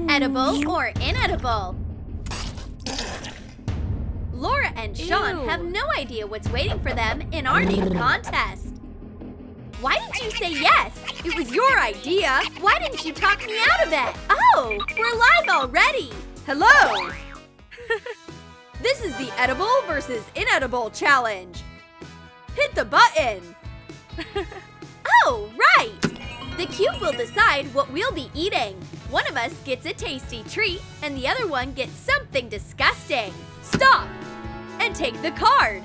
Edible or inedible? Laura and Sean have no idea what's waiting for them in our new contest. Why did you say yes? It was your idea. Why didn't you talk me out of it? Oh, we're live already. Hello. This is the edible versus inedible challenge. Hit the button. Oh, right. The cube will decide what we'll be eating. One of us gets a tasty treat and the other one gets something disgusting. Stop and take the card.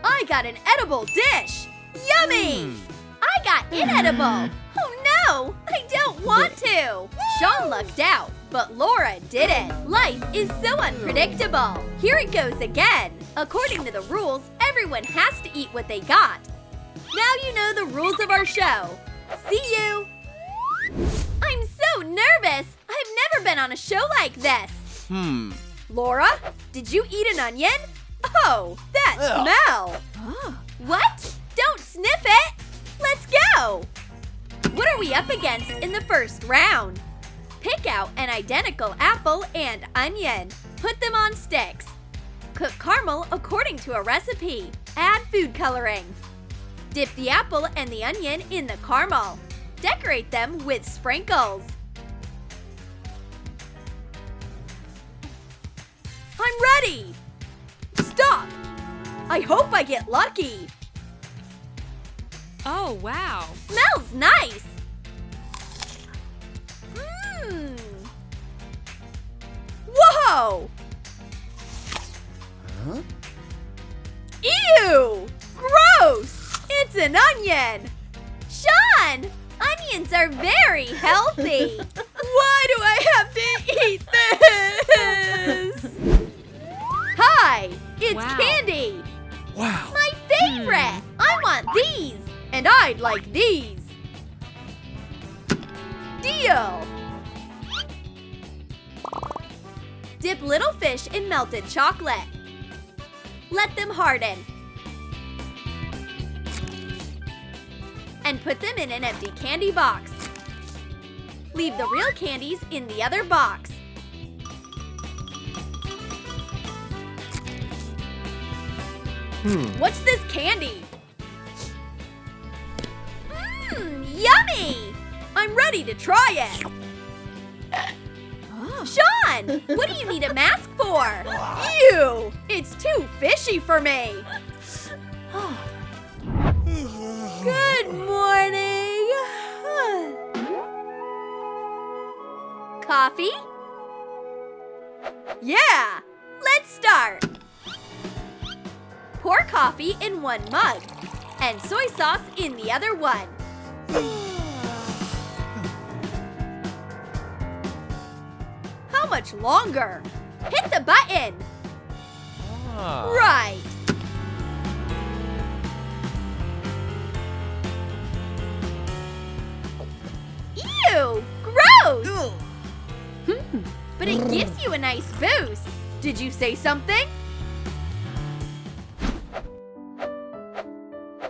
I got an edible dish. Yummy! I got inedible. Oh no, I don't want to. Sean lucked out, but Laura didn't. Life is so unpredictable. Here it goes again. According to the rules, everyone has to eat what they got. Now you know the rules of our show. See you! I'm so nervous! I've never been on a show like this. Laura, did you eat an onion? Oh, that smell! What? Don't sniff it! Let's go! What are we up against in the first round? Pick out an identical apple and onion. Put them on sticks. Cook caramel according to a recipe. Add food coloring. Dip the apple and the onion in the caramel. Decorate them with sprinkles. I'm ready! Stop! I hope I get lucky. Oh, wow. Smells nice. Whoa! Huh? Ew! Gross! It's an onion! Sean! Onions are very healthy! Why do I have to eat this? Hi! It's Wow. candy! Wow. My favorite! I want these! And I'd like these! Deal! Dip little fish in melted chocolate. Let them harden. And put them in an empty candy box. Leave the real candies in the other box. What's this candy? Yummy! I'm ready to try it. Sean, what do you need a mask for? Ew! It's too fishy for me. Good morning. Coffee? Yeah! Let's start. Pour coffee in one mug and soy sauce in the other one. How much longer? Hit the button. Right. Ew! Gross! But it gives you a nice boost. Did you say something?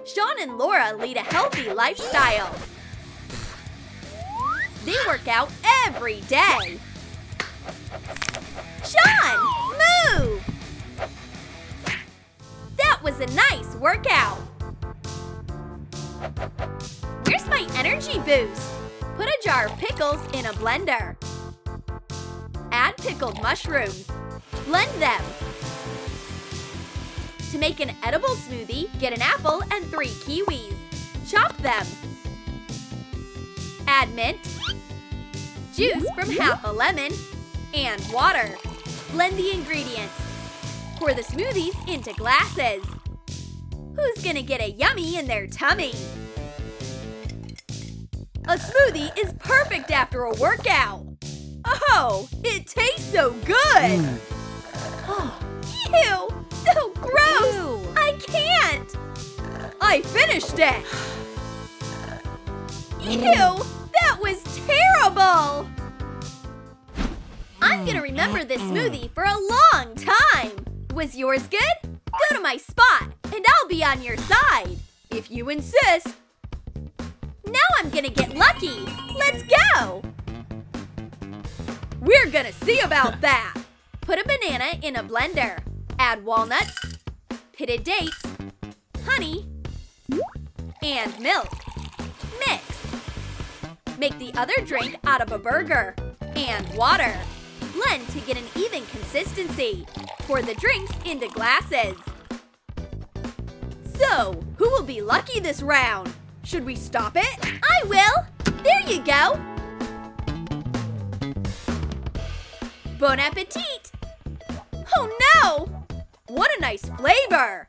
Sean and Laura lead a healthy lifestyle. They work out every day. Sean, move! That was a nice workout. Where's my energy boost? Put a jar of pickles in a blender. Add pickled mushrooms. Blend them. To make an edible smoothie, get an apple and 3 kiwis. Chop them. Add mint, juice from half a lemon, and water. Blend the ingredients. Pour the smoothies into glasses. Who's gonna get a yummy in their tummy? A smoothie is perfect after a workout. Oh, it tastes so good. Ew, so gross. Ew. I can't. I finished it. Ew, that was terrible. I'm gonna remember this smoothie for a long time. Was yours good? Go to my spot and I'll be on your side. If you insist. Now I'm gonna get lucky. Let's go. We're gonna see about that. Put a banana in a blender. Add walnuts, pitted dates, honey, and milk. Mix. Make the other drink out of a burger and water. Blend to get an even consistency. Pour the drinks into glasses. So, who will be lucky this round? Should we stop it? I will! There you go! Bon appetit! Oh no! What a nice flavor!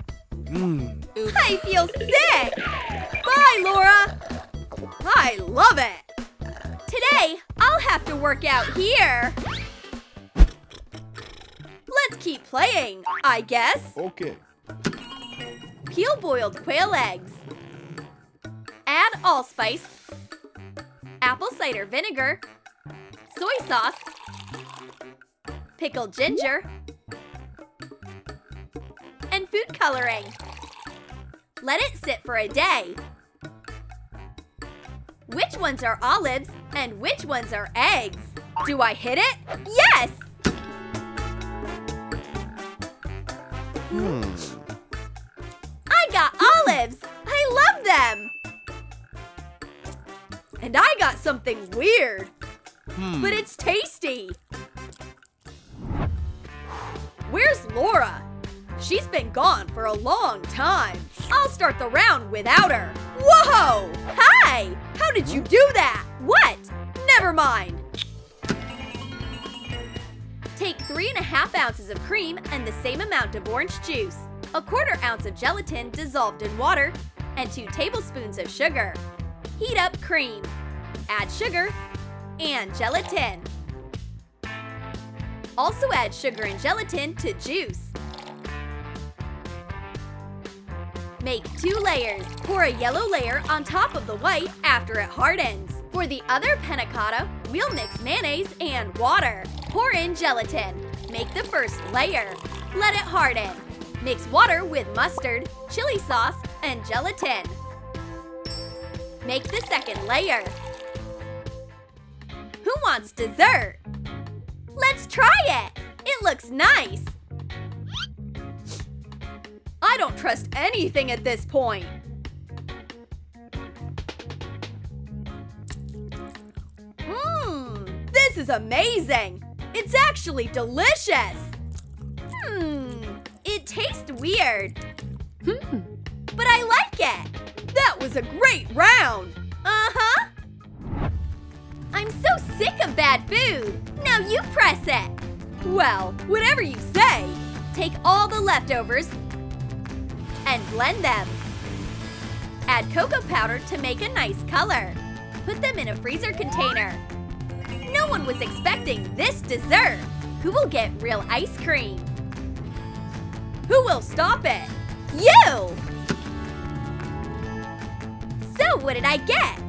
I feel sick! Bye, Laura! I love it! Today, I'll have to work out here. Let's keep playing, I guess. Okay. Peel boiled quail eggs. Add allspice, apple cider vinegar, soy sauce, pickled ginger, and food coloring. Let it sit for a day. Which ones are olives and which ones are eggs? Do I hit it? Yes! I got olives! I love them! And I got something weird. But it's tasty. Where's Laura? She's been gone for a long time. I'll start the round without her. Whoa! Hi! How did you do that? What? Never mind. Take 3½ ounces of cream and the same amount of orange juice, a 1/4 ounce of gelatin dissolved in water, and 2 tablespoons of sugar. Heat up cream. Add sugar and gelatin. Also add sugar and gelatin to juice. Make 2 layers. Pour a yellow layer on top of the white after it hardens. For the other panna cotta, we'll mix mayonnaise and water. Pour in gelatin. Make the first layer. Let it harden. Mix water with mustard, chili sauce, and gelatin. Make the second layer. Who wants dessert? Let's try it! It looks nice! I don't trust anything at this point. This is amazing! It's actually delicious! It tastes weird. But I like it! That was a great round! Uh-huh! I'm so sick of bad food! Now you press it! Well, whatever you say! Take all the leftovers and blend them. Add cocoa powder to make a nice color. Put them in a freezer container. No one was expecting this dessert! Who will get real ice cream? Who will stop it? You! So what did I get?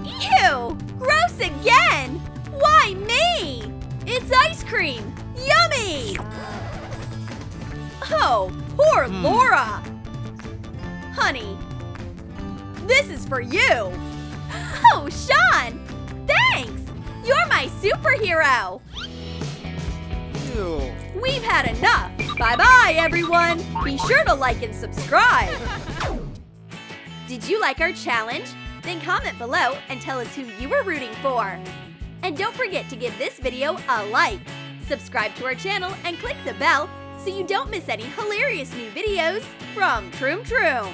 Ew! Gross again! Why me? It's ice cream! Yummy! Oh, poor Laura! Honey, this is for you! Oh, Sean! Thanks! You're my superhero! Ew. We've had enough! Bye-bye, everyone! Be sure to like and subscribe! Did you like our challenge? Then comment below and tell us who you were rooting for! And don't forget to give this video a like! Subscribe to our channel and click the bell so you don't miss any hilarious new videos from Troom.